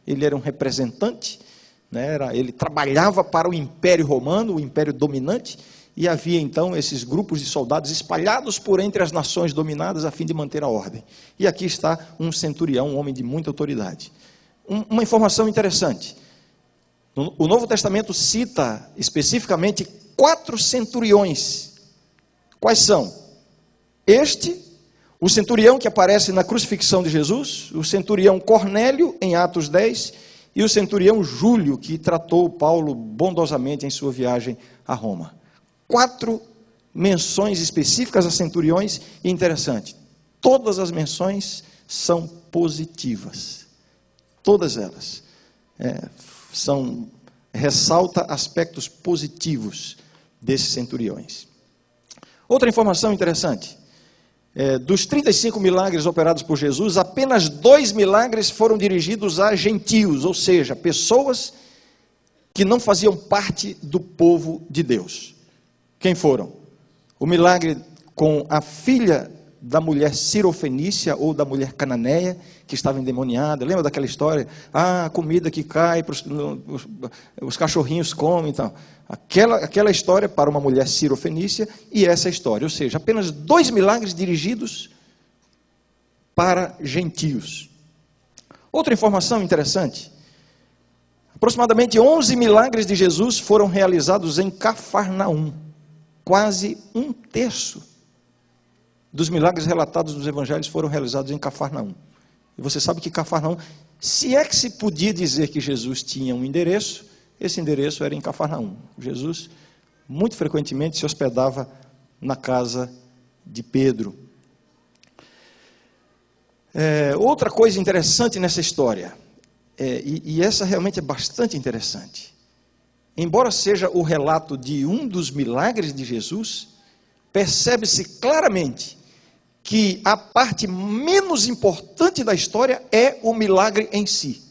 ele era um representante, né? Ele trabalhava para o Império Romano, o Império dominante, e havia então esses grupos de soldados espalhados por entre as nações dominadas a fim de manter a ordem. E aqui está um centurião, um homem de muita autoridade. Uma informação interessante: o Novo Testamento cita especificamente 4 centuriões. Quais são? O centurião que aparece na crucifixão de Jesus, o centurião Cornélio, em Atos 10, e o centurião Júlio, que tratou Paulo bondosamente em sua viagem a Roma. 4 menções específicas a centuriões, e interessante, todas as menções são positivas. Todas elas ressalta aspectos positivos desses centuriões. Outra informação interessante: dos 35 milagres operados por Jesus, apenas 2 milagres foram dirigidos a gentios, ou seja, pessoas que não faziam parte do povo de Deus. Quem foram? O milagre com a filha da mulher sirofenícia ou da mulher cananeia, que estava endemoniada. Lembra daquela história? A comida que cai, os cachorrinhos comem e tal. Aquela história para uma mulher sirofenícia e essa história. Ou seja, apenas 2 milagres dirigidos para gentios. Outra informação interessante: aproximadamente 11 milagres de Jesus foram realizados em Cafarnaum. Quase 1/3 dos milagres relatados nos evangelhos foram realizados em Cafarnaum. E você sabe que Cafarnaum, se é que se podia dizer que Jesus tinha um endereço, esse endereço era em Cafarnaum. Jesus muito frequentemente se hospedava na casa de Pedro. Outra coisa interessante nessa história, e essa realmente é bastante interessante. Embora seja o relato de um dos milagres de Jesus, percebe-se claramente que a parte menos importante da história é o milagre em si.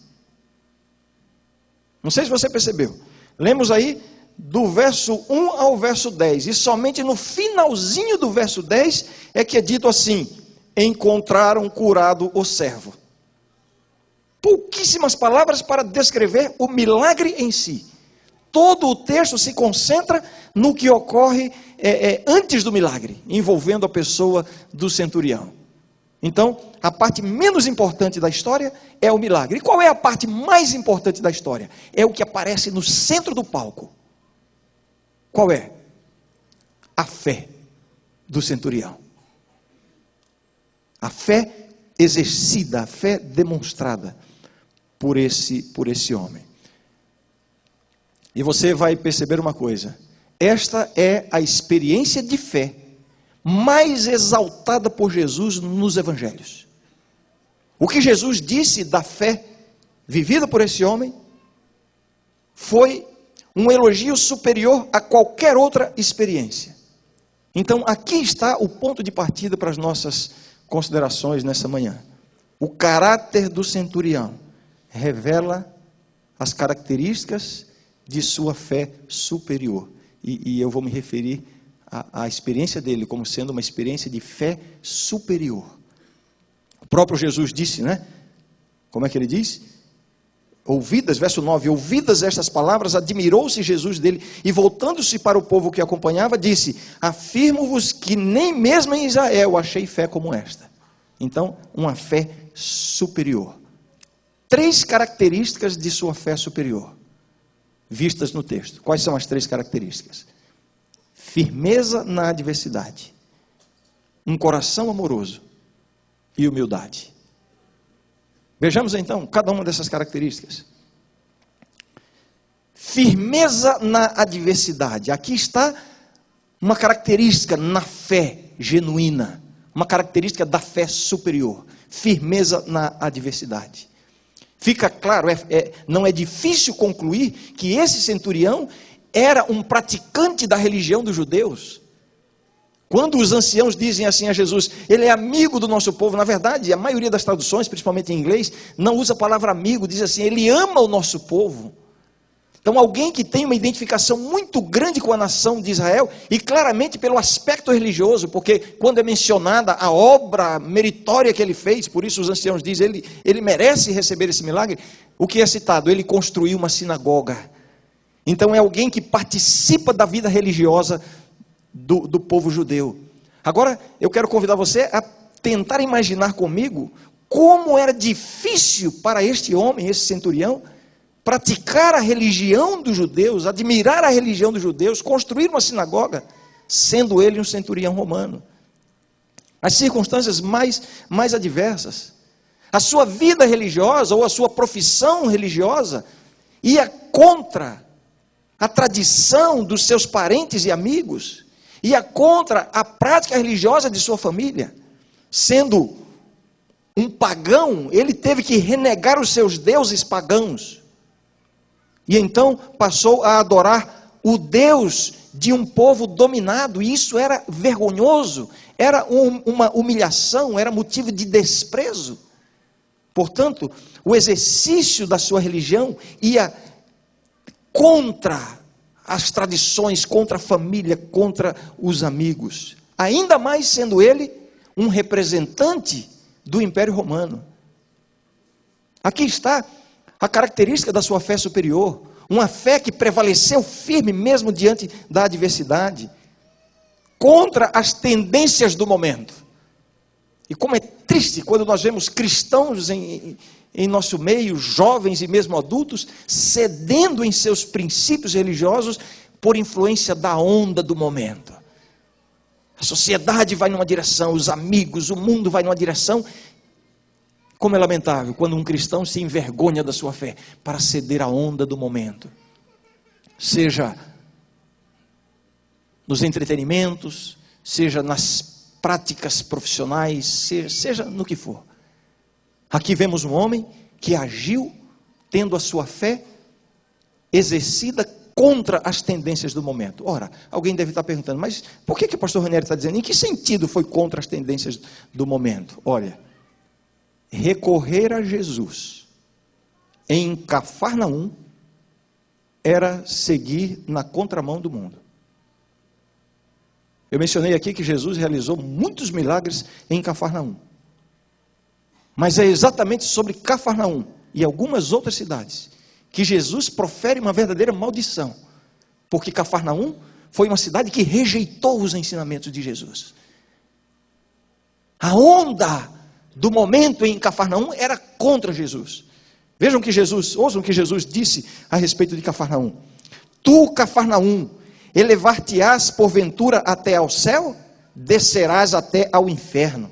Não sei se você percebeu. Lemos aí do verso 1 ao verso 10. E somente no finalzinho do verso 10 é que é dito assim: encontraram curado o servo. Pouquíssimas palavras para descrever o milagre em si. Todo o texto se concentra no que ocorre antes do milagre, envolvendo a pessoa do centurião. Então, a parte menos importante da história é o milagre. E qual é a parte mais importante da história? É o que aparece no centro do palco. Qual é? A fé do centurião. A fé exercida, a fé demonstrada por esse homem. E você vai perceber uma coisa: esta é a experiência de fé mais exaltada por Jesus nos evangelhos. O que Jesus disse da fé vivida por esse homem foi um elogio superior a qualquer outra experiência. Então, aqui está o ponto de partida para as nossas considerações nessa manhã. O caráter do centurião revela as características de sua fé superior. E eu vou me referir à experiência dele como sendo uma experiência de fé superior. O próprio Jesus disse, né? Como é que ele diz? Ouvidas, verso 9, ouvidas estas palavras, admirou-se Jesus dele, e voltando-se para o povo que acompanhava, disse: afirmo-vos que nem mesmo em Israel achei fé como esta. Então, uma fé superior. 3 características de sua fé superior, vistas no texto. Quais são as 3 características? Firmeza na adversidade, um coração amoroso e humildade. Vejamos então cada uma dessas características. Firmeza na adversidade. Aqui está uma característica na fé genuína, uma característica da fé superior. Firmeza na adversidade. Fica claro, não é difícil concluir que esse centurião era um praticante da religião dos judeus. Quando os anciãos dizem assim a Jesus: ele é amigo do nosso povo, na verdade, a maioria das traduções, principalmente em inglês, não usa a palavra amigo, diz assim: ele ama o nosso povo. Então, alguém que tem uma identificação muito grande com a nação de Israel, e claramente pelo aspecto religioso, porque quando é mencionada a obra meritória que ele fez, por isso os anciãos dizem, ele merece receber esse milagre, o que é citado? Ele construiu uma sinagoga. Então, é alguém que participa da vida religiosa do povo judeu. Agora, eu quero convidar você a tentar imaginar comigo como era difícil para este homem, esse centurião, praticar a religião dos judeus, admirar a religião dos judeus, construir uma sinagoga, sendo ele um centurião romano. As circunstâncias mais adversas. A sua vida religiosa ou a sua profissão religiosa ia contra a tradição dos seus parentes e amigos, ia contra a prática religiosa de sua família. Sendo um pagão, ele teve que renegar os seus deuses pagãos. E então passou a adorar o Deus de um povo dominado, e isso era vergonhoso, era uma humilhação, era motivo de desprezo. Portanto, o exercício da sua religião ia contra as tradições, contra a família, contra os amigos. Ainda mais sendo ele um representante do Império Romano. Aqui está a característica da sua fé superior, uma fé que prevaleceu firme mesmo diante da adversidade, contra as tendências do momento. E como é triste quando nós vemos cristãos em nosso meio, jovens e mesmo adultos, cedendo em seus princípios religiosos por influência da onda do momento. A sociedade vai numa direção, os amigos, o mundo vai numa direção. Como é lamentável quando um cristão se envergonha da sua fé para ceder à onda do momento. Seja nos entretenimentos, seja nas práticas profissionais, seja no que for. Aqui vemos um homem que agiu tendo a sua fé exercida contra as tendências do momento. Ora, alguém deve estar perguntando, mas por que o pastor Ranieri está dizendo? Em que sentido foi contra as tendências do momento? Olha, recorrer a Jesus em Cafarnaum era seguir na contramão do mundo. Eu mencionei aqui que Jesus realizou muitos milagres em Cafarnaum. Mas é exatamente sobre Cafarnaum e algumas outras cidades que Jesus profere uma verdadeira maldição. Porque Cafarnaum foi uma cidade que rejeitou os ensinamentos de Jesus. A onda do momento em Cafarnaum era contra Jesus. Ouçam o que Jesus disse a respeito de Cafarnaum. Tu, Cafarnaum, elevar-te-ás porventura até ao céu? Descerás até ao inferno.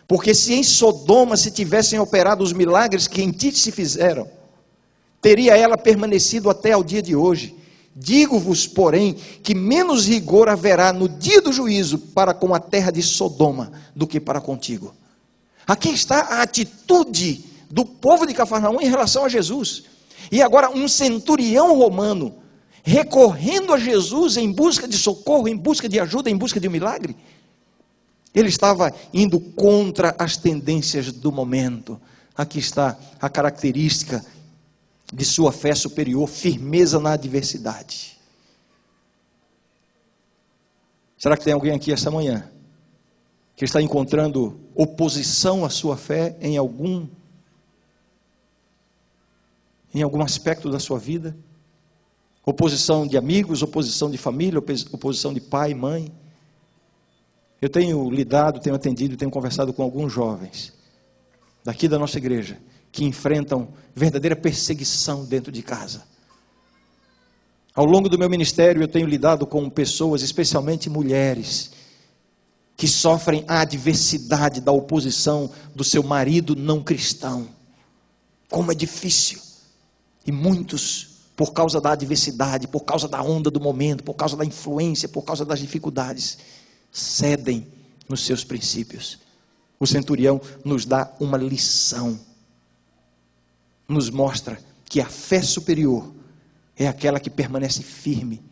Porque se em Sodoma se tivessem operado os milagres que em ti se fizeram, teria ela permanecido até ao dia de hoje. Digo-vos, porém, que menos rigor haverá no dia do juízo para com a terra de Sodoma do que para contigo. Aqui está a atitude do povo de Cafarnaum em relação a Jesus. E agora um centurião romano recorrendo a Jesus em busca de socorro, em busca de ajuda, em busca de um milagre. Ele estava indo contra as tendências do momento. Aqui está a característica de sua fé superior, firmeza na adversidade. Será que tem alguém aqui esta manhã que está encontrando oposição à sua fé em algum aspecto da sua vida? Oposição de amigos, oposição de família, oposição de pai, mãe. Eu tenho lidado, tenho atendido, tenho conversado com alguns jovens daqui da nossa igreja que enfrentam verdadeira perseguição dentro de casa. Ao longo do meu ministério eu tenho lidado com pessoas, especialmente mulheres, que sofrem a adversidade da oposição do seu marido não cristão. Como é difícil. E muitos, por causa da adversidade, por causa da onda do momento, por causa da influência, por causa das dificuldades, cedem nos seus princípios. O centurião nos dá uma lição. Nos mostra que a fé superior é aquela que permanece firme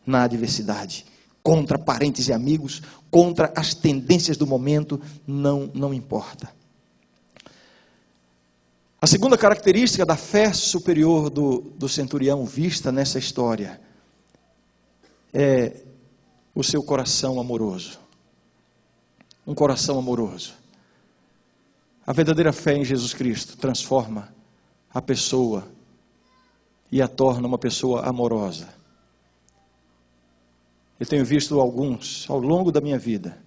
na adversidade. Contra parentes e amigos, contra as tendências do momento, não importa. A segunda característica da fé superior do centurião vista nessa história é o seu coração amoroso. Um coração amoroso. A verdadeira fé em Jesus Cristo transforma a pessoa e a torna uma pessoa amorosa. Eu tenho visto alguns ao longo da minha vida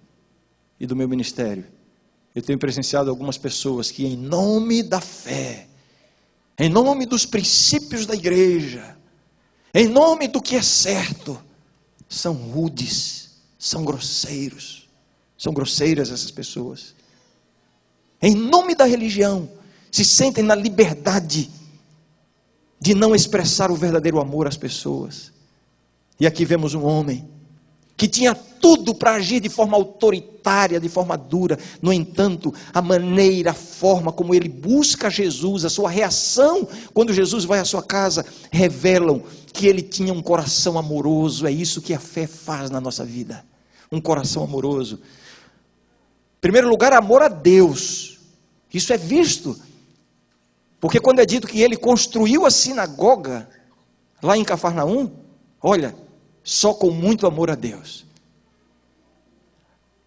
e do meu ministério. Eu tenho presenciado algumas pessoas que, em nome da fé, em nome dos princípios da igreja, em nome do que é certo, são rudes, são grosseiros, são grosseiras essas pessoas. Em nome da religião, se sentem na liberdade de não expressar o verdadeiro amor às pessoas. E aqui vemos um homem que tinha tudo para agir de forma autoritária, de forma dura. No entanto, a maneira, a forma como ele busca Jesus, a sua reação quando Jesus vai à sua casa, revelam que ele tinha um coração amoroso. É isso que a fé faz na nossa vida. Um coração amoroso. Em primeiro lugar, amor a Deus. Isso é visto. Porque quando é dito que ele construiu a sinagoga, lá em Cafarnaum, olha, só com muito amor a Deus.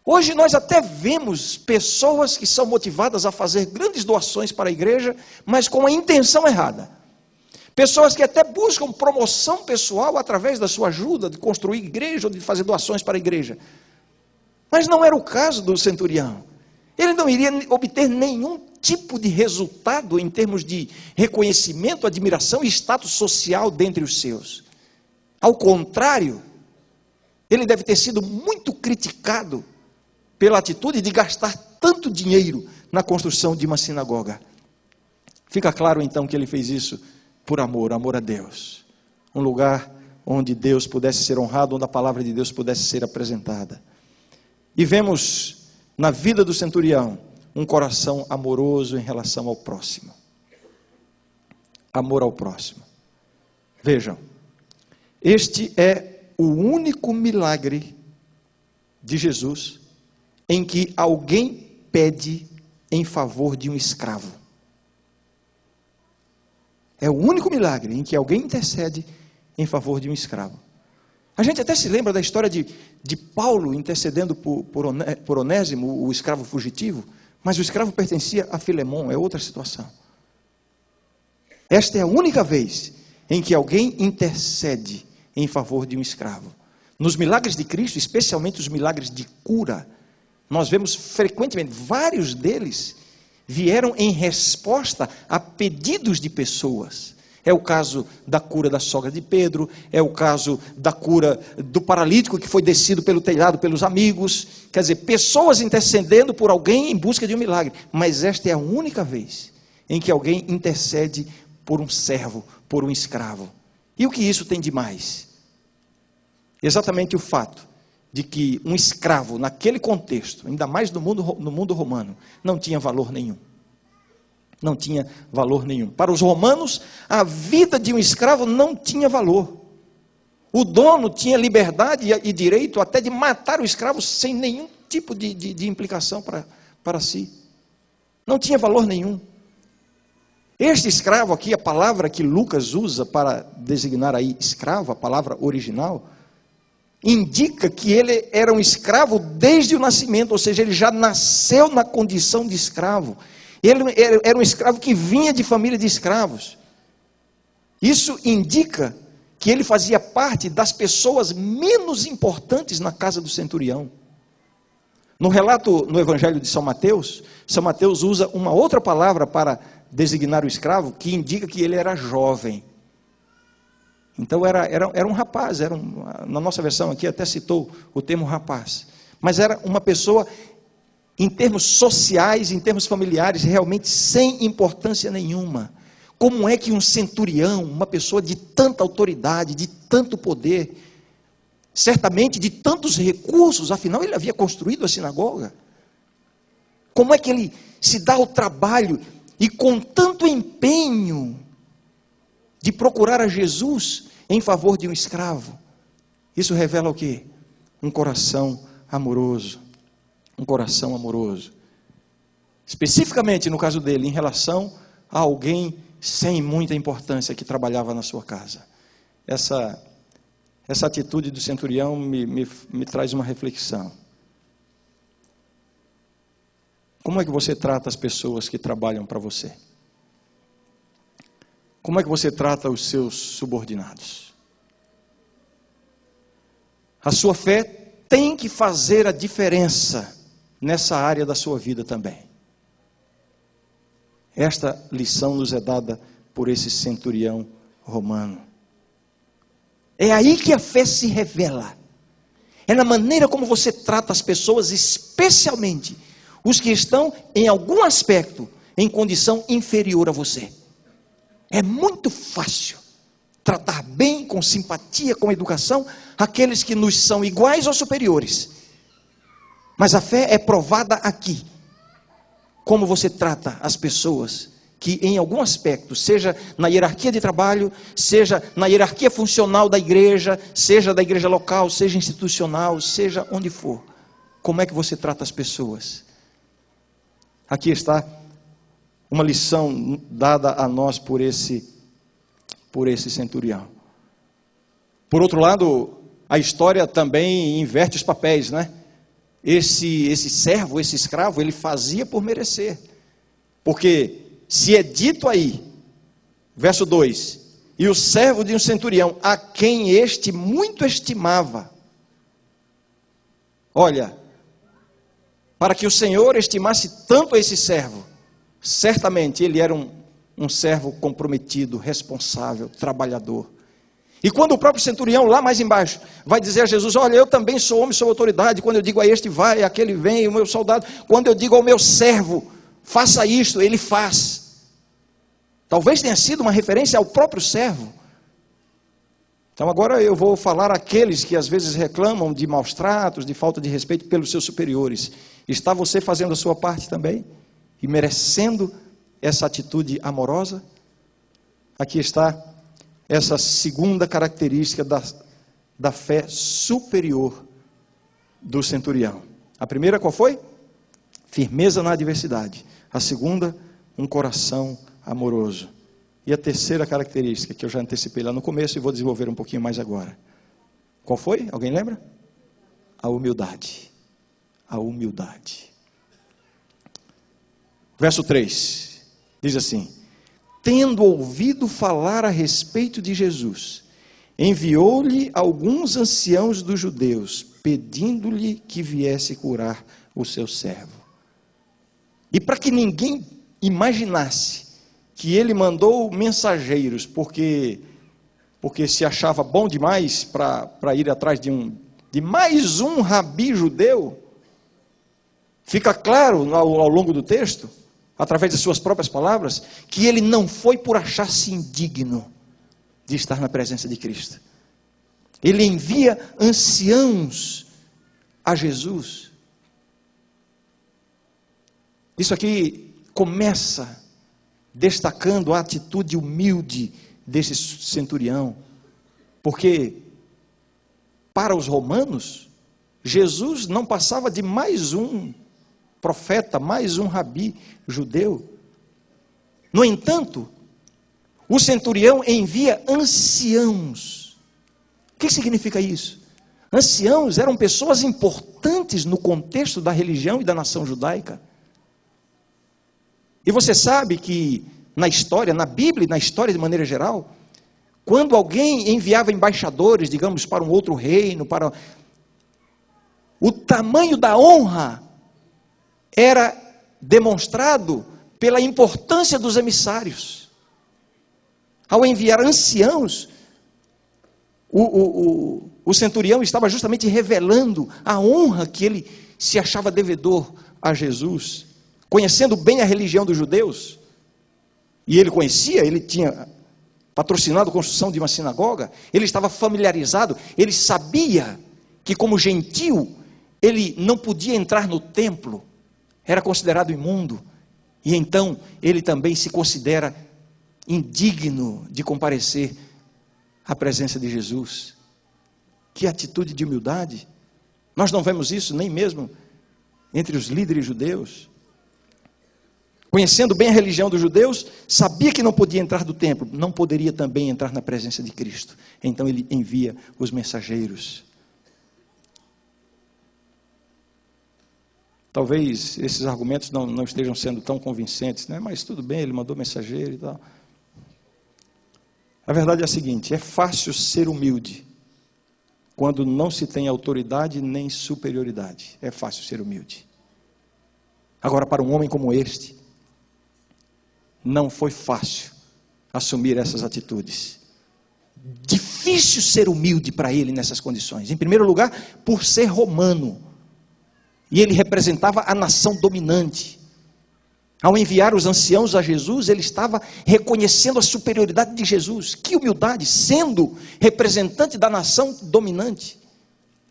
Hoje nós até vemos pessoas que são motivadas a fazer grandes doações para a igreja, mas com a intenção errada. Pessoas que até buscam promoção pessoal através da sua ajuda, de construir igreja ou de fazer doações para a igreja. Mas não era o caso do centurião. Ele não iria obter nenhum tipo de resultado em termos de reconhecimento, admiração e status social dentre os seus. Ao contrário, ele deve ter sido muito criticado pela atitude de gastar tanto dinheiro na construção de uma sinagoga. Fica claro então que ele fez isso por amor a Deus. Um lugar onde Deus pudesse ser honrado, onde a palavra de Deus pudesse ser apresentada. E vemos na vida do centurião um coração amoroso em relação ao próximo. Amor ao próximo. Vejam, este é o único milagre de Jesus em que alguém pede em favor de um escravo. É o único milagre em que alguém intercede em favor de um escravo. A gente até se lembra da história de Paulo intercedendo por Onésimo, o escravo fugitivo, mas o escravo pertencia a Filemon, é outra situação. Esta é a única vez em que alguém intercede em favor de um escravo. Nos milagres de Cristo, especialmente os milagres de cura, nós vemos frequentemente, vários deles vieram em resposta a pedidos de pessoas. É o caso da cura da sogra de Pedro, é o caso da cura do paralítico que foi descido pelo telhado pelos amigos. Quer dizer, pessoas intercedendo por alguém em busca de um milagre. Mas esta é a única vez em que alguém intercede por um servo, por um escravo. E o que isso tem de mais? Exatamente o fato de que um escravo, naquele contexto, ainda mais no mundo romano, não tinha valor nenhum. Não tinha valor nenhum. Para os romanos, a vida de um escravo não tinha valor. O dono tinha liberdade e direito até de matar o escravo sem nenhum tipo de implicação para si. Não tinha valor nenhum. Este escravo aqui, a palavra que Lucas usa para designar aí escravo, a palavra original, indica que ele era um escravo desde o nascimento, ou seja, ele já nasceu na condição de escravo. Ele era um escravo que vinha de família de escravos. Isso indica que ele fazia parte das pessoas menos importantes na casa do centurião. No relato no Evangelho de São Mateus usa uma outra palavra para designar o escravo, que indica que ele era jovem. Então era um rapaz, na nossa versão aqui até citou o termo rapaz, mas era uma pessoa, em termos sociais, em termos familiares, realmente sem importância nenhuma. Como é que um centurião, uma pessoa de tanta autoridade, de tanto poder, certamente de tantos recursos, afinal ele havia construído a sinagoga, como é que ele se dá ao trabalho e com tanto empenho de procurar a Jesus em favor de um escravo? Isso revela o quê? Um coração amoroso. Um coração amoroso. Especificamente no caso dele, em relação a alguém sem muita importância que trabalhava na sua casa. Essa atitude do centurião me traz uma reflexão. Como é que você trata as pessoas que trabalham para você? Como é que você trata os seus subordinados? A sua fé tem que fazer a diferença nessa área da sua vida também. Esta lição nos é dada por esse centurião romano. É aí que a fé se revela. É na maneira como você trata as pessoas, especialmente os que estão em algum aspecto em condição inferior a você. É muito fácil tratar bem, com simpatia, com educação, aqueles que nos são iguais ou superiores. Mas a fé é provada aqui. Como você trata as pessoas que em algum aspecto, seja na hierarquia de trabalho, seja na hierarquia funcional da igreja, seja da igreja local, seja institucional, seja onde for. Como é que você trata as pessoas? Aqui está uma lição dada a nós por esse centurião. Por outro lado, a história também inverte os papéis, né? Esse servo, esse escravo, ele fazia por merecer. Porque se é dito aí, verso 2, e o servo de um centurião, a quem este muito estimava. Olha, para que o Senhor estimasse tanto esse servo, certamente ele era um servo comprometido, responsável, trabalhador. E quando o próprio centurião, lá mais embaixo, vai dizer a Jesus, olha, eu também sou homem, sou autoridade, quando eu digo a este vai, aquele vem, o meu soldado, quando eu digo ao meu servo, faça isto, ele faz. Talvez tenha sido uma referência ao próprio servo. Então agora eu vou falar àqueles que às vezes reclamam de maus tratos, de falta de respeito pelos seus superiores. Está você fazendo a sua parte também? E merecendo essa atitude amorosa? Aqui está essa segunda característica da fé superior do centurião. A primeira qual foi? Firmeza na adversidade. A segunda, um coração amoroso. E a terceira característica, que eu já antecipei lá no começo e vou desenvolver um pouquinho mais agora. Qual foi? Alguém lembra? A humildade. A humildade. Verso 3, diz assim: tendo ouvido falar a respeito de Jesus, enviou-lhe alguns anciãos dos judeus, pedindo-lhe que viesse curar o seu servo. E para que ninguém imaginasse que ele mandou mensageiros, porque se achava bom demais para ir atrás de mais um rabi judeu, fica claro ao longo do texto, através de suas próprias palavras, que ele não foi por achar-se indigno de estar na presença de Cristo. Ele envia anciãos a Jesus. Isso aqui começa destacando a atitude humilde desse centurião, porque para os romanos, Jesus não passava de mais um profeta, mais um rabi judeu. No entanto, o centurião envia anciãos. O que significa isso? Anciãos eram pessoas importantes no contexto da religião e da nação judaica. E você sabe que na história, na Bíblia e na história de maneira geral, quando alguém enviava embaixadores, digamos, para um outro reino, o tamanho da honra era demonstrado pela importância dos emissários. Ao enviar anciãos, o centurião estava justamente revelando a honra que ele se achava devedor a Jesus. Conhecendo bem a religião dos judeus, e ele conhecia, ele tinha patrocinado a construção de uma sinagoga, ele estava familiarizado, ele sabia que como gentil, ele não podia entrar no templo, era considerado imundo, e então ele também se considera indigno de comparecer à presença de Jesus. Que atitude de humildade! Nós não vemos isso nem mesmo entre os líderes judeus. conhecendo bem a religião dos judeus, sabia que não podia entrar do templo, não poderia também entrar na presença de Cristo. Então ele envia os mensageiros. Talvez esses argumentos não estejam sendo tão convincentes, né? Mas tudo bem, ele mandou mensageiro e tal. A verdade é a seguinte: é fácil ser humilde quando não se tem autoridade nem superioridade. É fácil ser humilde. Agora, para um homem como este, não foi fácil assumir essas atitudes. Difícil ser humilde para ele nessas condições. Em primeiro lugar, por ser romano. E ele representava a nação dominante. Ao enviar os anciãos a Jesus, ele estava reconhecendo a superioridade de Jesus. Que humildade, sendo representante da nação dominante.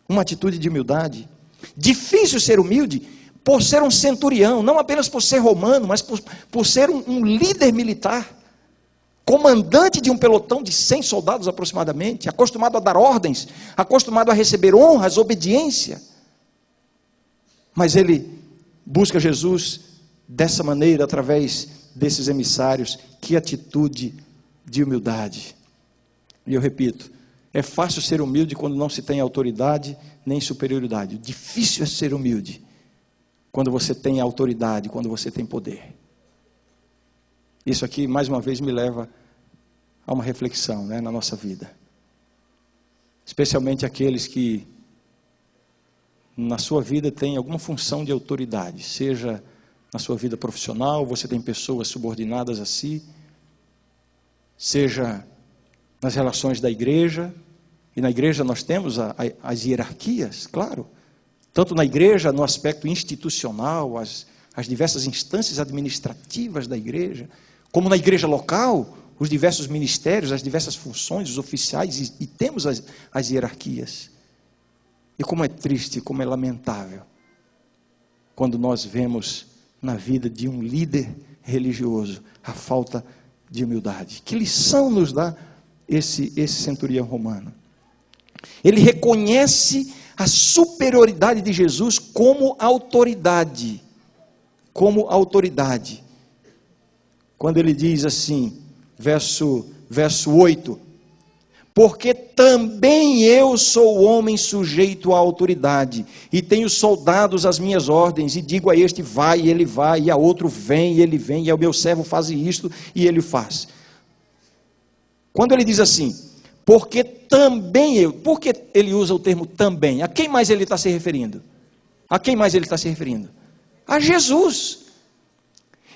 Uma atitude de humildade. Difícil ser humilde por ser um centurião, não apenas por ser romano, mas por ser um líder militar. Comandante de um pelotão de 100 soldados aproximadamente, acostumado a dar ordens, acostumado a receber honras, obediência. Mas ele busca Jesus dessa maneira, através desses emissários. Que atitude de humildade. E eu repito, é fácil ser humilde quando não se tem autoridade nem superioridade. Difícil é ser humilde quando você tem autoridade, quando você tem poder. Isso aqui, mais uma vez, me leva a uma reflexão, né, na nossa vida. Especialmente aqueles que na sua vida tem alguma função de autoridade, seja na sua vida profissional, você tem pessoas subordinadas a si, seja nas relações da igreja, e na igreja nós temos as hierarquias, claro, tanto na igreja no aspecto institucional, as diversas instâncias administrativas da igreja, como na igreja local, os diversos ministérios, as diversas funções, os oficiais, e temos as hierarquias. E como é triste, como é lamentável, quando nós vemos na vida de um líder religioso a falta de humildade. Que lição nos dá esse centurião romano? Ele reconhece a superioridade de Jesus como autoridade. Como autoridade. Quando ele diz assim, verso 8: porque também eu sou homem sujeito à autoridade, e tenho soldados às minhas ordens, e digo a este vai, e ele vai, e a outro vem, e ele vem, e ao meu servo faz isto, e ele faz. Quando ele diz assim, porque também eu, por que ele usa o termo também? A quem mais ele está se referindo? A quem mais ele está se referindo? A Jesus.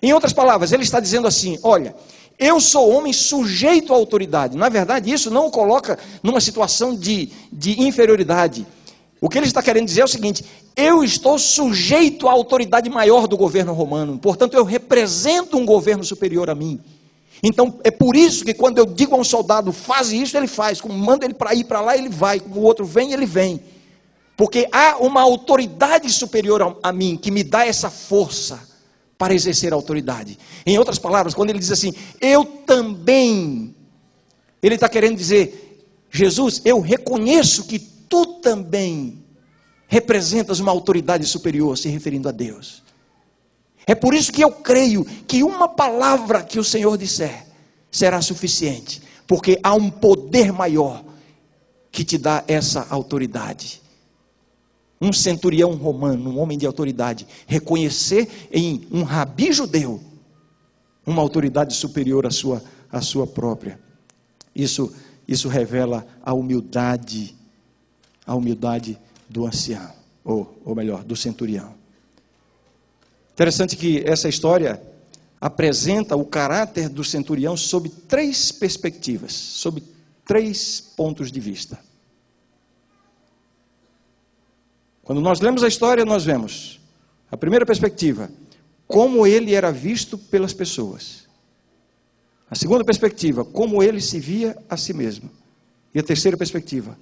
Em outras palavras, ele está dizendo assim, olha, eu sou homem sujeito à autoridade. Na verdade, isso não o coloca numa situação de inferioridade. O que ele está querendo dizer é o seguinte: eu estou sujeito à autoridade maior do governo romano. Portanto, eu represento um governo superior a mim. Então, é por isso que quando eu digo a um soldado, faz isso, ele faz. Como manda ele para ir para lá, ele vai. Como o outro vem, ele vem. Porque há uma autoridade superior a mim, que me dá essa força para exercer a autoridade. Em outras palavras, quando ele diz assim, eu também, ele está querendo dizer, Jesus, eu reconheço que tu também representas uma autoridade superior, se referindo a Deus. É por isso que eu creio que uma palavra que o Senhor disser será suficiente, porque há um poder maior que te dá essa autoridade. Um centurião romano, um homem de autoridade, reconhecer em um rabi judeu uma autoridade superior à sua própria. Isso revela a humildade do ancião, ou melhor, do centurião. Interessante que essa história apresenta o caráter do centurião sob 3 perspectivas, sob 3 pontos de vista. Quando nós lemos a história, nós vemos a primeira perspectiva, como ele era visto pelas pessoas. A segunda perspectiva, como ele se via a si mesmo. E a terceira perspectiva,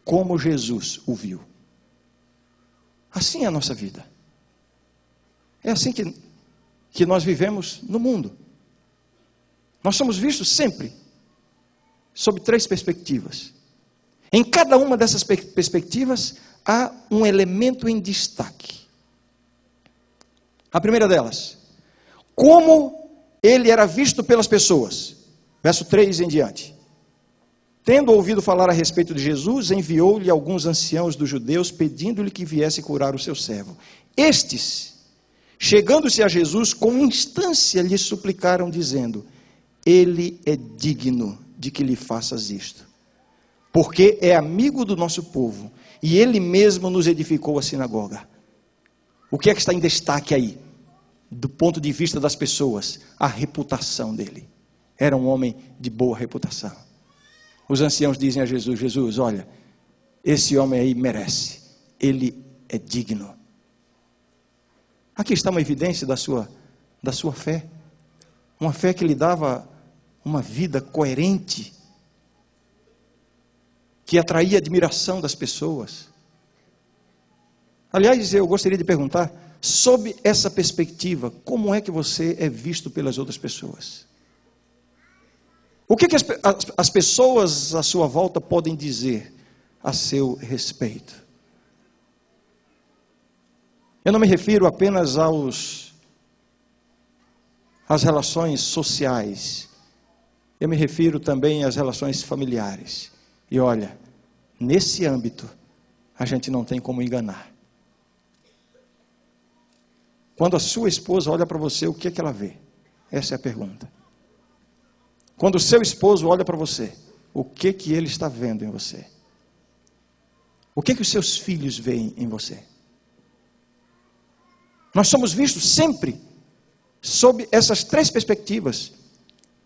como Jesus o viu. Assim é a nossa vida. É assim que nós vivemos no mundo. Nós somos vistos sempre sob 3 perspectivas. Em cada uma dessas perspectivas, há um elemento em destaque. A primeira delas, como ele era visto pelas pessoas. Verso 3 em diante. Tendo ouvido falar a respeito de Jesus, enviou-lhe alguns anciãos dos judeus, pedindo-lhe que viesse curar o seu servo. Estes, chegando-se a Jesus, com instância lhe suplicaram, dizendo: ele é digno de que lhe faças isto, porque é amigo do nosso povo, e ele mesmo nos edificou a sinagoga. O que é que está em destaque aí? Do ponto de vista das pessoas, a reputação dele. Era um homem de boa reputação. Os anciãos dizem a Jesus: Jesus, olha, esse homem aí merece, ele é digno. Aqui está uma evidência da sua fé, uma fé que lhe dava uma vida coerente, que atraía a admiração das pessoas. Aliás, eu gostaria de perguntar, sob essa perspectiva, como é que você é visto pelas outras pessoas? O que as pessoas à sua volta podem dizer a seu respeito? Eu não me refiro apenas às relações sociais, eu me refiro também às relações familiares. E olha, nesse âmbito, a gente não tem como enganar. Quando a sua esposa olha para você, o que é que ela vê? Essa é a pergunta. Quando o seu esposo olha para você, o que é que ele está vendo em você? O que é que os seus filhos veem em você? Nós somos vistos sempre sob essas três perspectivas.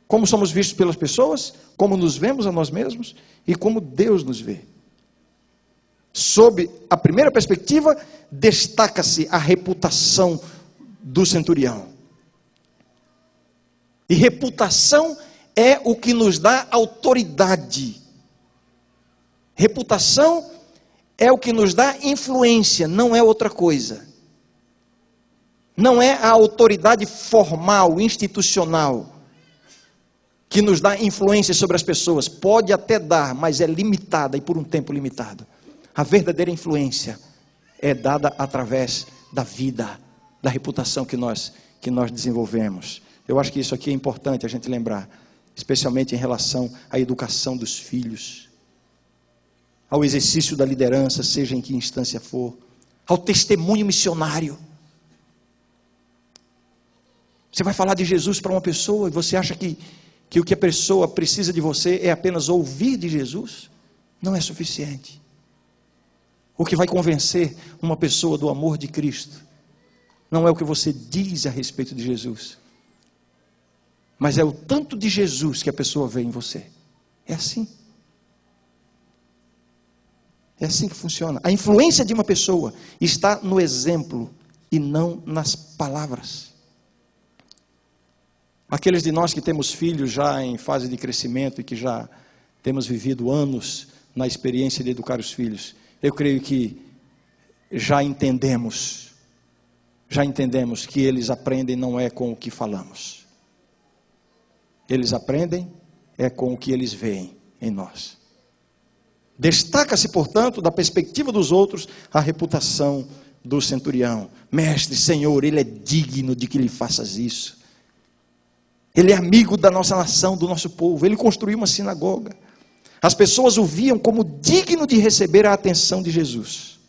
Como somos vistos pelas pessoas, como nos vemos a nós mesmos e como Deus nos vê. Sob a primeira perspectiva, destaca-se a reputação do centurião. E reputação é o que nos dá autoridade. Reputação é o que nos dá influência, não é outra coisa. Não é a autoridade formal, institucional, que nos dá influência sobre as pessoas. Pode até dar, mas é limitada e por um tempo limitado. A verdadeira influência é dada através da vida, da reputação que nós desenvolvemos. Eu acho que isso aqui é importante a gente lembrar, especialmente em relação à educação dos filhos, ao exercício da liderança, seja em que instância for, ao testemunho missionário. Você vai falar de Jesus para uma pessoa e você acha que o que a pessoa precisa de você é apenas ouvir de Jesus? Não é suficiente. O que vai convencer uma pessoa do amor de Cristo não é o que você diz a respeito de Jesus, mas é o tanto de Jesus que a pessoa vê em você. É assim. É assim que funciona. A influência de uma pessoa está no exemplo e não nas palavras. Aqueles de nós que temos filhos já em fase de crescimento e que já temos vivido anos na experiência de educar os filhos, eu creio que já entendemos que eles aprendem não é com o que falamos. Eles aprendem é com o que eles veem em nós. Destaca-se, portanto, da perspectiva dos outros, a reputação do centurião. Mestre, Senhor, ele é digno de que lhe faças isso. Ele é amigo da nossa nação, do nosso povo. Ele construiu uma sinagoga. As pessoas o viam como digno de receber a atenção de Jesus.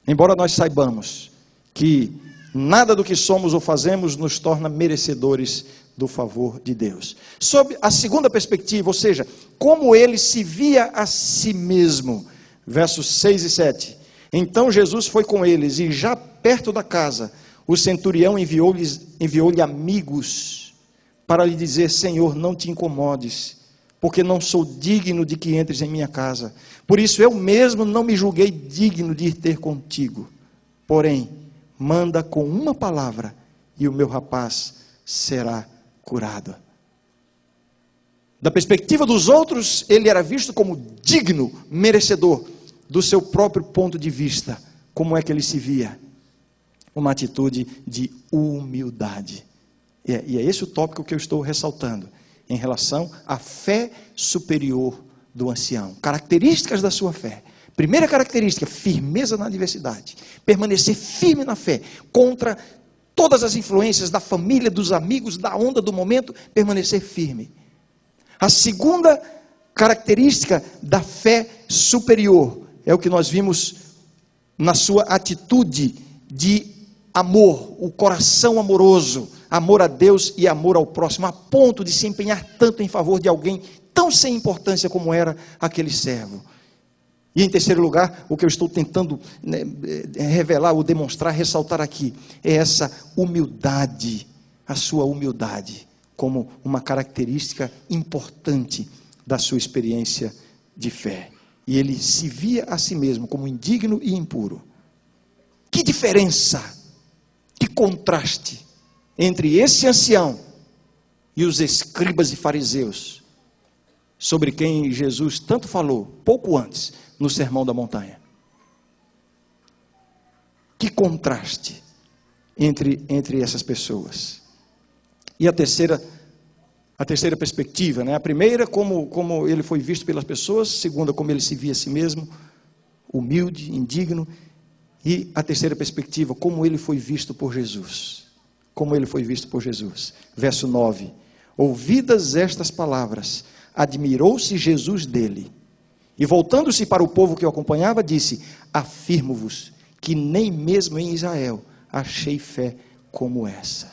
Embora nós saibamos que nada do que somos ou fazemos nos torna merecedores do favor de Deus. Sob a segunda perspectiva, ou seja, como ele se via a si mesmo. Versos 6 e 7. Então Jesus foi com eles e já perto da casa, o centurião enviou-lhe amigos para lhe dizer: Senhor, não te incomodes, porque não sou digno de que entres em minha casa. Por isso eu mesmo não me julguei digno de ir ter contigo. Porém, manda com uma palavra e o meu rapaz será curado. Da perspectiva dos outros, ele era visto como digno, merecedor. Do seu próprio ponto de vista, como é que ele se via? Uma atitude de humildade. E é esse o tópico que eu estou ressaltando, em relação à fé superior do ancião. Características da sua fé. Primeira característica, firmeza na adversidade. Permanecer firme na fé, contra todas as influências da família, dos amigos, da onda do momento, permanecer firme. A segunda característica da fé superior é o que nós vimos na sua atitude de amor, o coração amoroso, amor a Deus e amor ao próximo, a ponto de se empenhar tanto em favor de alguém tão sem importância como era aquele servo. E em terceiro lugar, o que eu estou tentando revelar, ou demonstrar, ressaltar aqui, é essa humildade, a sua humildade, como uma característica importante da sua experiência de fé. E ele se via a si mesmo como indigno e impuro. Que diferença, que contraste entre esse ancião e os escribas e fariseus, sobre quem Jesus tanto falou, pouco antes, no Sermão da Montanha. Que contraste entre essas pessoas. E a terceira perspectiva, né? A primeira, como ele foi visto pelas pessoas. Segunda, como ele se via a si mesmo, humilde, indigno. E a terceira perspectiva, como ele foi visto por Jesus. Como ele foi visto por Jesus. Verso 9. Ouvidas estas palavras, admirou-se Jesus dele. E voltando-se para o povo que o acompanhava, disse: afirmo-vos que nem mesmo em Israel achei fé como essa.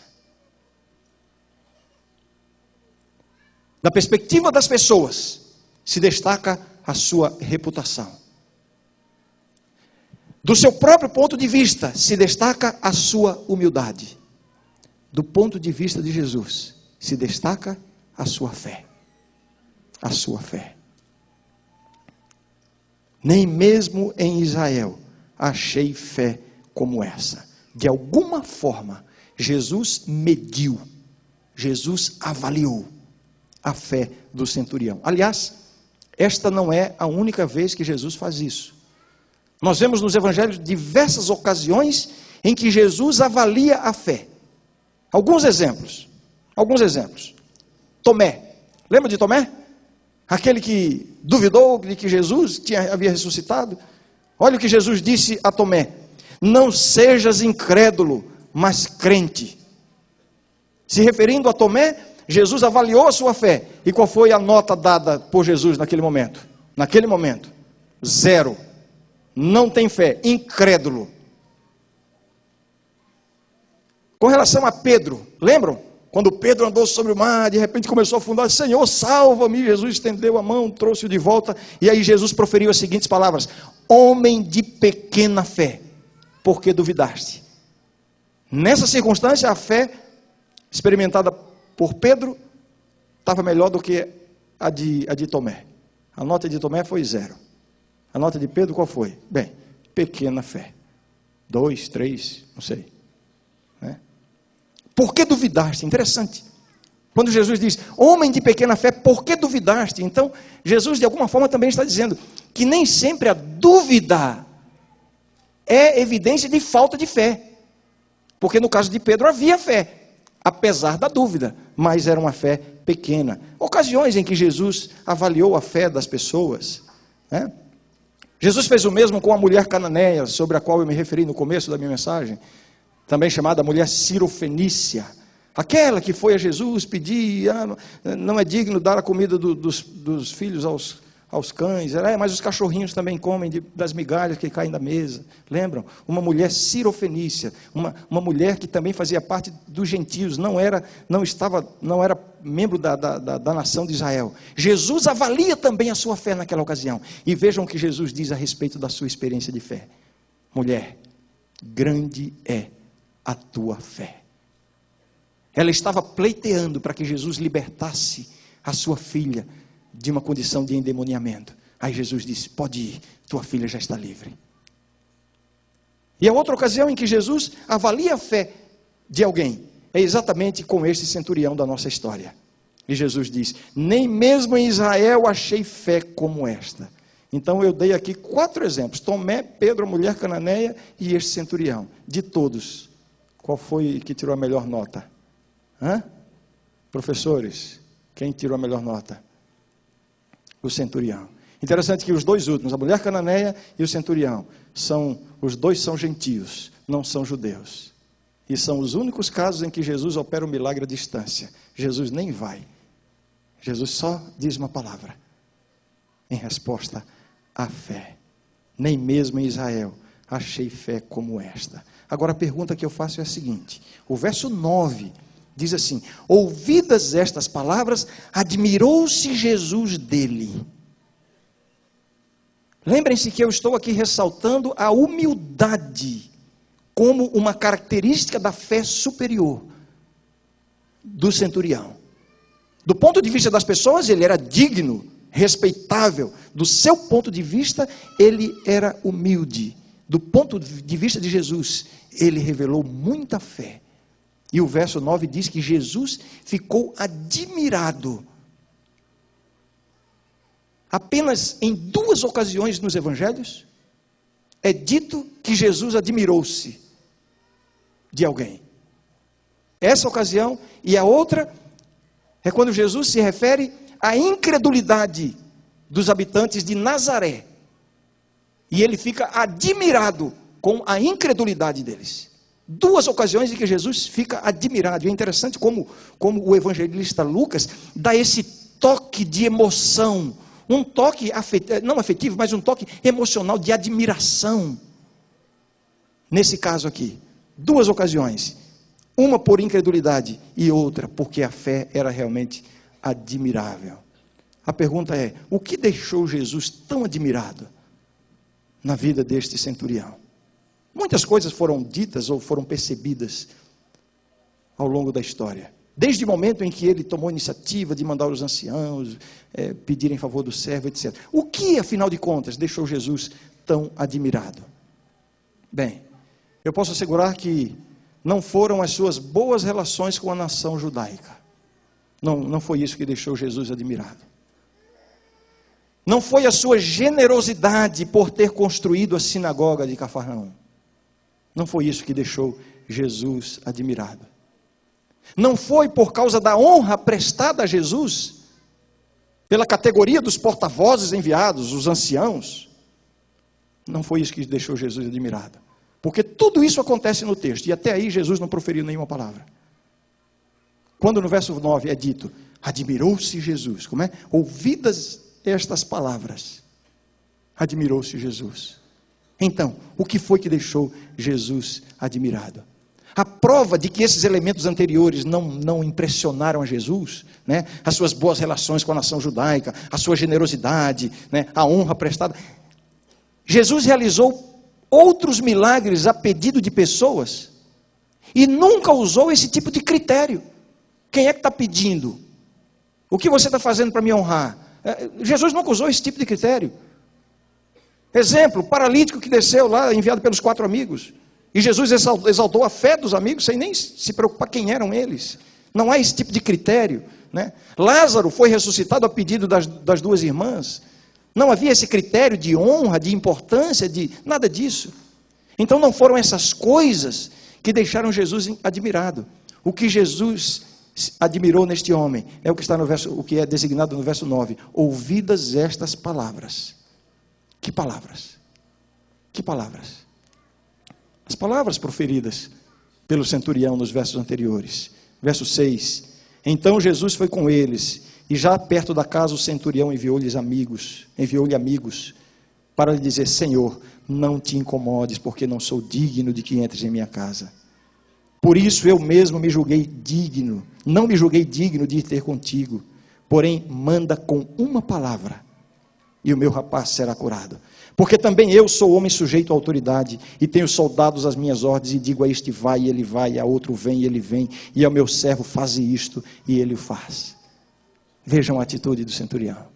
Da perspectiva das pessoas, se destaca a sua reputação. Do seu próprio ponto de vista, se destaca a sua humildade. Do ponto de vista de Jesus, se destaca a sua fé. A sua fé. Nem mesmo em Israel achei fé como essa. De alguma forma, Jesus mediu, Jesus avaliou a fé do centurião. Aliás, esta não é a única vez que Jesus faz isso. Nós vemos nos evangelhos diversas ocasiões em que Jesus avalia a fé. Alguns exemplos. Tomé. Lembra de Tomé? Aquele que duvidou de que Jesus havia ressuscitado. Olha o que Jesus disse a Tomé: não sejas incrédulo, mas crente. Se referindo a Tomé, Jesus avaliou a sua fé. E qual foi a nota dada por Jesus naquele momento? Naquele momento, 0. Não tem fé, incrédulo. Com relação a Pedro, lembram? Quando Pedro andou sobre o mar, de repente começou a afundar: Senhor, salva-me. Jesus estendeu a mão, trouxe-o de volta. E aí Jesus proferiu as seguintes palavras: homem de pequena fé, por que duvidaste? Nessa circunstância, a fé experimentada por Pedro estava melhor do que a de Tomé. A nota de Tomé foi 0. A nota de Pedro qual foi? Bem, pequena fé. 2, 3, não sei. Né? Por que duvidaste? Interessante. Quando Jesus diz, homem de pequena fé, por que duvidaste? Então, Jesus de alguma forma também está dizendo que nem sempre a dúvida é evidência de falta de fé. Porque no caso de Pedro havia fé, apesar da dúvida, mas era uma fé pequena. Ocasiões em que Jesus avaliou a fé das pessoas, né? Jesus fez o mesmo com a mulher cananeia, sobre a qual eu me referi no começo da minha mensagem, também chamada mulher cirofenícia, aquela que foi a Jesus pedir, não é digno dar a comida dos filhos aos cães, mas os cachorrinhos também comem das migalhas que caem da mesa. Lembram? Uma mulher cirofenícia, uma mulher que também fazia parte dos gentios, não era membro da nação de Israel. Jesus avalia também a sua fé naquela ocasião. E vejam o que Jesus diz a respeito da sua experiência de fé: mulher, grande é a tua fé. Ela estava pleiteando para que Jesus libertasse a sua filha de uma condição de endemoniamento. Aí Jesus disse: pode ir, tua filha já está livre. E a outra ocasião em que Jesus avalia a fé de alguém é exatamente com este centurião da nossa história. E Jesus diz: nem mesmo em Israel achei fé como esta. Então eu dei aqui 4 exemplos: Tomé, Pedro, a mulher cananeia e este centurião. De todos, qual foi que tirou a melhor nota? Professores, quem tirou a melhor nota? O centurião. Interessante que os 2 últimos, a mulher cananeia e o centurião, os 2 são gentios, não são judeus. E são os únicos casos em que Jesus opera um milagre à distância. Jesus nem vai. Jesus só diz uma palavra em resposta à fé. Nem mesmo em Israel achei fé como esta. Agora a pergunta que eu faço é a seguinte. O verso 9 diz assim: ouvidas estas palavras, admirou-se Jesus dele. Lembrem-se que eu estou aqui ressaltando a humildade como uma característica da fé superior do centurião. Do ponto de vista das pessoas, ele era digno, respeitável. Do seu ponto de vista, ele era humilde. Do ponto de vista de Jesus, ele revelou muita fé. E o verso 9 diz que Jesus ficou admirado. Apenas em 2 ocasiões nos evangelhos, é dito que Jesus admirou-se de alguém. Essa ocasião e a outra é quando Jesus se refere à incredulidade dos habitantes de Nazaré. E ele fica admirado com a incredulidade deles. 2 ocasiões em que Jesus fica admirado. E é interessante como o evangelista Lucas dá esse toque de emoção, um toque não afetivo, mas um toque emocional de admiração. Nesse caso aqui, 2 ocasiões, uma por incredulidade e outra porque a fé era realmente admirável. A pergunta é: o que deixou Jesus tão admirado na vida deste centurião? Muitas coisas foram ditas ou foram percebidas ao longo da história. Desde o momento em que ele tomou a iniciativa de mandar os anciãos pedirem favor do servo, etc. O que, afinal de contas, deixou Jesus tão admirado? Bem, eu posso assegurar que não foram as suas boas relações com a nação judaica. Não foi isso que deixou Jesus admirado. Não foi a sua generosidade por ter construído a sinagoga de Cafarnaum. Não foi isso que deixou Jesus admirado. Não foi por causa da honra prestada a Jesus, pela categoria dos porta-vozes enviados, os anciãos. Não foi isso que deixou Jesus admirado. Porque tudo isso acontece no texto, e até aí Jesus não proferiu nenhuma palavra. Quando no verso 9 é dito, admirou-se Jesus, como é? Ouvidas estas palavras, admirou-se Jesus. Então, o que foi que deixou Jesus admirado? A prova de que esses elementos anteriores não impressionaram a Jesus, né? As suas boas relações com a nação judaica, a sua generosidade, né? A honra prestada. Jesus realizou outros milagres a pedido de pessoas e nunca usou esse tipo de critério. Quem é que está pedindo? O que você está fazendo para me honrar? Jesus nunca usou esse tipo de critério. Exemplo, paralítico que desceu lá, enviado pelos 4 amigos. E Jesus exaltou a fé dos amigos, sem nem se preocupar quem eram eles. Não há esse tipo de critério, né? Lázaro foi ressuscitado a pedido das 2 irmãs. Não havia esse critério de honra, de importância, de nada disso. Então não foram essas coisas que deixaram Jesus admirado. O que Jesus admirou neste homem é o que está no verso, o que é designado no verso 9. Ouvidas estas palavras. Que palavras? Que palavras? As palavras proferidas pelo centurião nos versos anteriores. Verso 6. Então Jesus foi com eles, e já perto da casa o centurião enviou-lhe amigos, para lhe dizer: Senhor, não te incomodes, porque não sou digno de que entres em minha casa. Por isso eu mesmo não me julguei digno de ir ter contigo, porém manda com uma palavra, e o meu rapaz será curado. Porque também eu sou homem sujeito à autoridade, e tenho soldados às minhas ordens, e digo a este vai, e ele vai, a outro vem, e ele vem, e ao meu servo faze isto, e ele o faz. Vejam a atitude do centurião.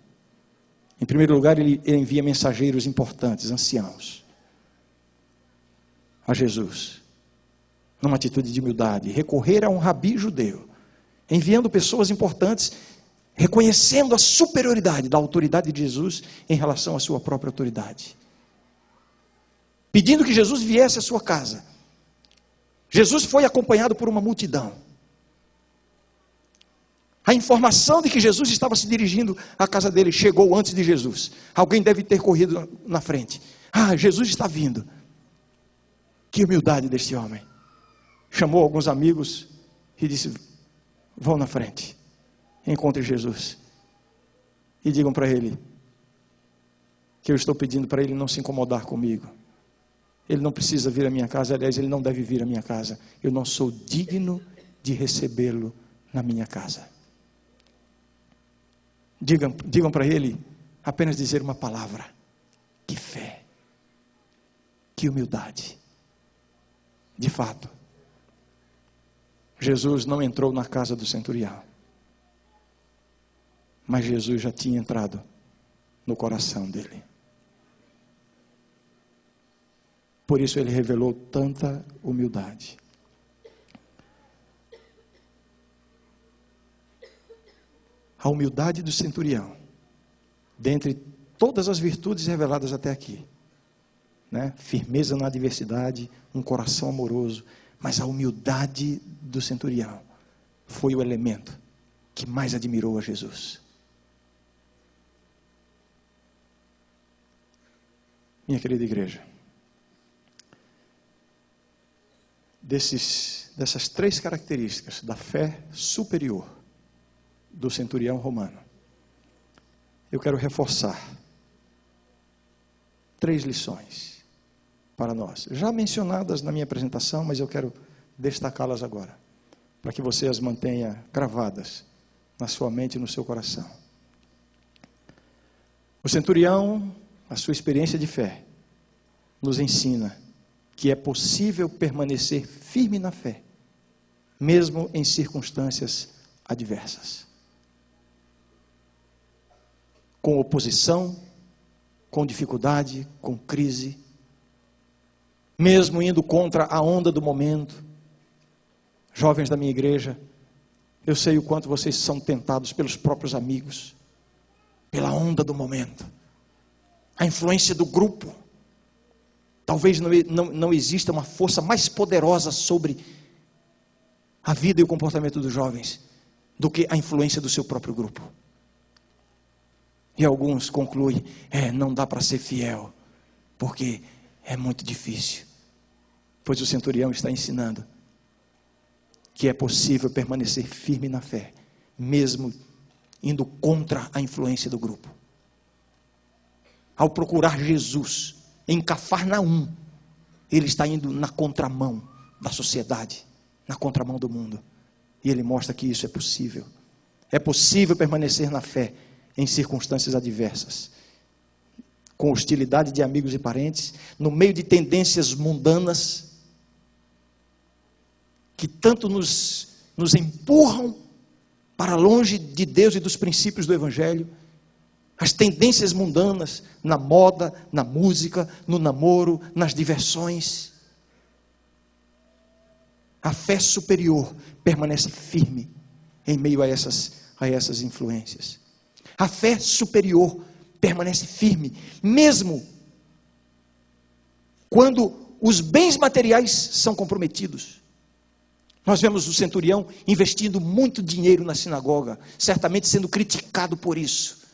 Em primeiro lugar, ele envia mensageiros importantes, anciãos, a Jesus, numa atitude de humildade, recorrer a um rabi judeu, enviando pessoas importantes, reconhecendo a superioridade da autoridade de Jesus em relação à sua própria autoridade, pedindo que Jesus viesse à sua casa. Jesus foi acompanhado por uma multidão. A informação de que Jesus estava se dirigindo à casa dele chegou antes de Jesus. Alguém deve ter corrido na frente. Jesus está vindo. Que humildade deste homem. chamou alguns amigos e disse: vão na frente, encontre Jesus e digam para ele que eu estou pedindo para ele não se incomodar comigo. Ele não precisa vir à minha casa, aliás, ele não deve vir à minha casa. Eu não sou digno de recebê-lo na minha casa. Digam para ele apenas dizer uma palavra: que fé, que humildade. De fato, Jesus não entrou na casa do centurião, mas Jesus já tinha entrado no coração dele. Por isso ele revelou tanta humildade. A humildade do centurião, dentre todas as virtudes reveladas até aqui, né? Firmeza na adversidade, um coração amoroso, mas a humildade do centurião foi o elemento que mais admirou a Jesus. Minha querida igreja, dessas três características da fé superior do centurião romano, eu quero reforçar 3 lições para nós, já mencionadas na minha apresentação, mas eu quero destacá-las agora, para que você as mantenha gravadas na sua mente e no seu coração. O centurião, a sua experiência de fé, nos ensina que é possível permanecer firme na fé, mesmo em circunstâncias adversas. Com oposição, com dificuldade, com crise, mesmo indo contra a onda do momento. Jovens da minha igreja, eu sei o quanto vocês são tentados pelos próprios amigos, pela onda do momento, a influência do grupo. Talvez não exista uma força mais poderosa sobre a vida e o comportamento dos jovens do que a influência do seu próprio grupo. E alguns concluem: não dá para ser fiel, porque é muito difícil. Pois o centurião está ensinando que é possível permanecer firme na fé, mesmo indo contra a influência do grupo. Ao procurar Jesus em Cafarnaum, ele está indo na contramão da sociedade, na contramão do mundo. E ele mostra que isso é possível. É possível permanecer na fé em circunstâncias adversas, com hostilidade de amigos e parentes, no meio de tendências mundanas, que tanto nos empurram para longe de Deus e dos princípios do Evangelho. As tendências mundanas, na moda, na música, no namoro, nas diversões. A fé superior permanece firme em meio a essas influências. A fé superior permanece firme, mesmo quando os bens materiais são comprometidos. Nós vemos o centurião investindo muito dinheiro na sinagoga, certamente sendo criticado por isso.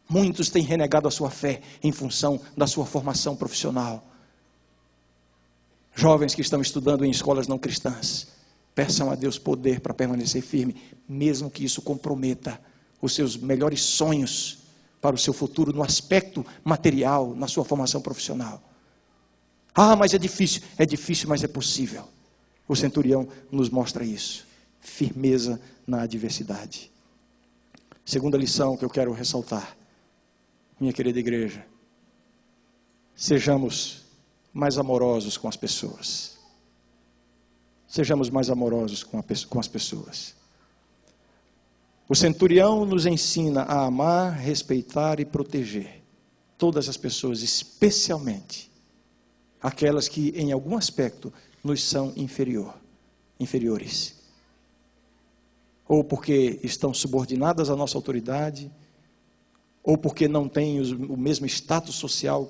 Muitos têm renegado a sua fé em função da sua formação profissional. Jovens que estão estudando em escolas não cristãs, peçam a Deus poder para permanecer firme, mesmo que isso comprometa os seus melhores sonhos para o seu futuro no aspecto material, na sua formação profissional. Mas é difícil, mas é possível. O centurião nos mostra isso, firmeza na adversidade. Segunda lição que eu quero ressaltar, minha querida igreja: sejamos mais amorosos com as pessoas. Sejamos mais amorosos com as pessoas. O centurião nos ensina a amar, respeitar e proteger todas as pessoas, especialmente aquelas que em algum aspecto nos são inferiores. Ou porque estão subordinadas à nossa autoridade, ou porque não têm o mesmo status social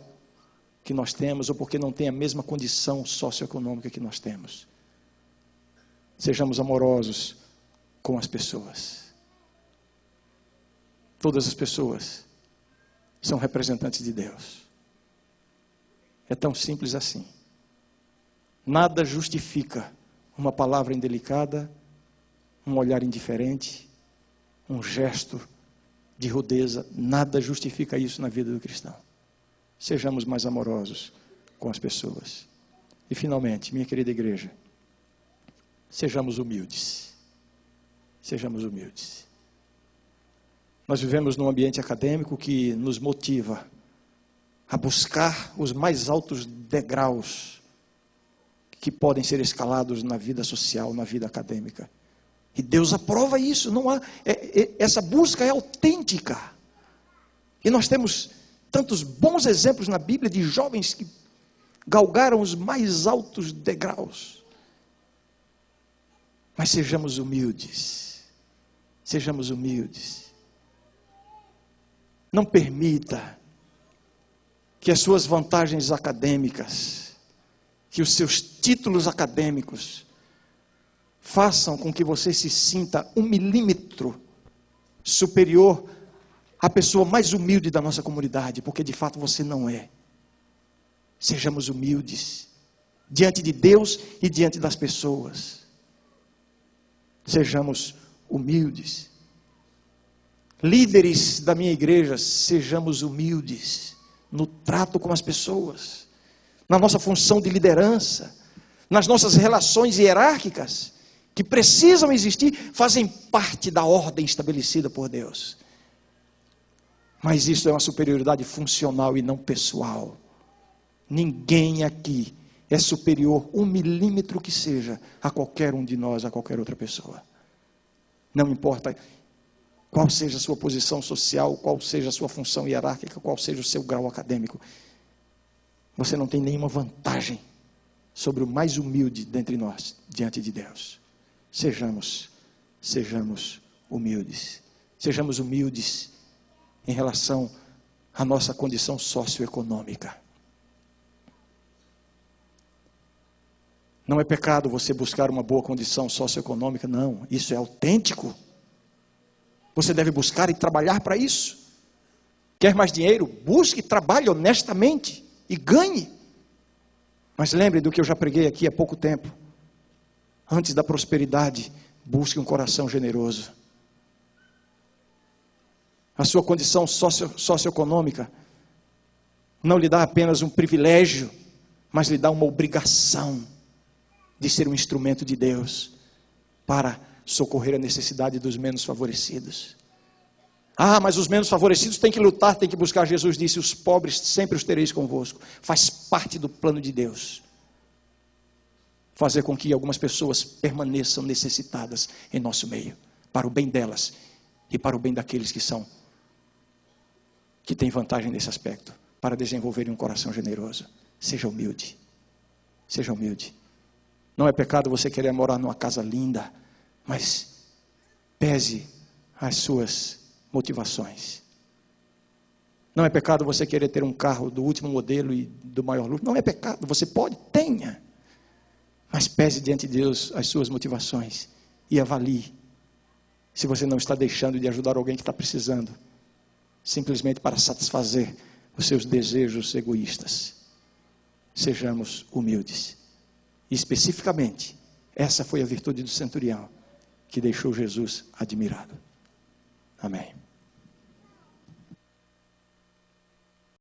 que nós temos, ou porque não têm a mesma condição socioeconômica que nós temos. Sejamos amorosos com as pessoas. Todas as pessoas são representantes de Deus. É tão simples assim. Nada justifica uma palavra indelicada, um olhar indiferente, um gesto de rudeza, nada justifica isso na vida do cristão. Sejamos mais amorosos com as pessoas. E finalmente, minha querida igreja, sejamos humildes. Sejamos humildes. Nós vivemos num ambiente acadêmico que nos motiva a buscar os mais altos degraus que podem ser escalados na vida social, na vida acadêmica. E Deus aprova isso. Não há, essa busca é autêntica. E nós temos tantos bons exemplos na Bíblia de jovens que galgaram os mais altos degraus. Mas sejamos humildes. Sejamos humildes. Não permita que as suas vantagens acadêmicas, que os seus títulos acadêmicos façam com que você se sinta 1 milímetro superior à pessoa mais humilde da nossa comunidade, porque de fato você não é. Sejamos humildes diante de Deus e diante das pessoas. Sejamos humildes. Líderes da minha igreja, sejamos humildes no trato com as pessoas, na nossa função de liderança, nas nossas relações hierárquicas, que precisam existir, fazem parte da ordem estabelecida por Deus. Mas isso é uma superioridade funcional e não pessoal. Ninguém aqui é superior 1 milímetro que seja a qualquer um de nós, a qualquer outra pessoa. Não importa qual seja a sua posição social, qual seja a sua função hierárquica, qual seja o seu grau acadêmico. Você não tem nenhuma vantagem sobre o mais humilde dentre nós, diante de Deus. Sejamos humildes. Sejamos humildes em relação à nossa condição socioeconômica. Não é pecado você buscar uma boa condição socioeconômica, não. Isso é autêntico. Você deve buscar e trabalhar para isso. Quer mais dinheiro? Busque, trabalhe honestamente e ganhe. Mas lembre do que eu já preguei aqui há pouco tempo. Antes da prosperidade, busque um coração generoso. A sua condição socioeconômica não lhe dá apenas um privilégio, mas lhe dá uma obrigação de ser um instrumento de Deus para socorrer a necessidade dos menos favorecidos. Ah, mas os menos favorecidos têm que lutar, têm que buscar. Jesus disse: os pobres sempre os tereis convosco. Faz parte do plano de Deus fazer com que algumas pessoas permaneçam necessitadas em nosso meio, para o bem delas e para o bem daqueles que têm vantagem nesse aspecto, para desenvolverem um coração generoso. Seja humilde. Seja humilde. Não é pecado você querer morar numa casa linda, mas pese as suas motivações. Não é pecado você querer ter um carro do último modelo e do maior luxo. Não é pecado, você pode, tenha. Mas pese diante de Deus as suas motivações e avalie se você não está deixando de ajudar alguém que está precisando, simplesmente para satisfazer os seus desejos egoístas. Sejamos humildes. E especificamente, essa foi a virtude do centurião que deixou Jesus admirado. Amém.